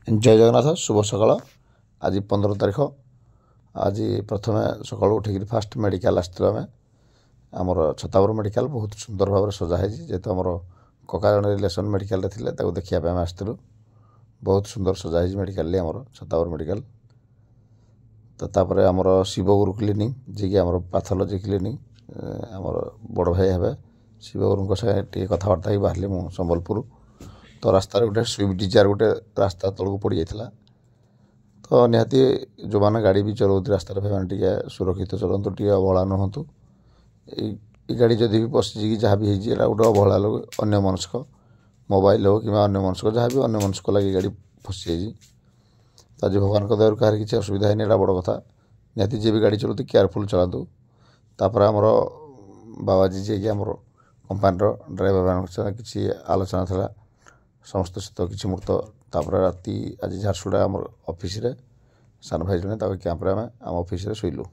जय जगन्नाथ शुभ सकाळ आज 15 तारिख आज प्रथम सकाळ उठिक फास्ट मेडिकल आसलु आम आमर छतावर मेडिकल बहुत सुंदर भाव सजाई जेहेतु आमर कका जन रिलेसन मेडिकल देखा आसलु बहुत सुंदर सजाई मेडिकल आमर छतावर मेडिकल तो आमर शिवगुरु क्लिनिक जी कि आमर पैथोलॉजी क्लिनिक आमर बड़ भाई हे शिवगुरु सागे कथबार्ता बाहर मु संबलपुर तो रास्तार गोटे स्विफ्ट डिजायर गोटे रास्ता तलक पड़ जाता तो निहाती जो मैंने गाड़ी भी चलाते रास्तार भाई टे सुरक्षित चलतु टे अवहेला नुहतु गाड़ी जदि भी पशिकी जहाँ भी होगा गोटे अवहेला लोग अन्य मनस्क मोबाइल हो कि अन्य मनस्क जहाँ भी अन्य मनस्क लगे गाड़ी फसी जाइए तो आज भगवान दयार कहार किसी असुविधा है बड़ कथा निहाती जी भी गाड़ी चलाते केयरफुल चलातु तापर आमर बाबाजी जी कि आमर कंपानी ड्राइवर मान किसी आलोचना था समस्त सहित किसी मुहूर्त तापर राति आज झारसुगुड़ा आम ऑफिस रे सान भाई जने कैंप्रे आम ऑफिस रे शोलु।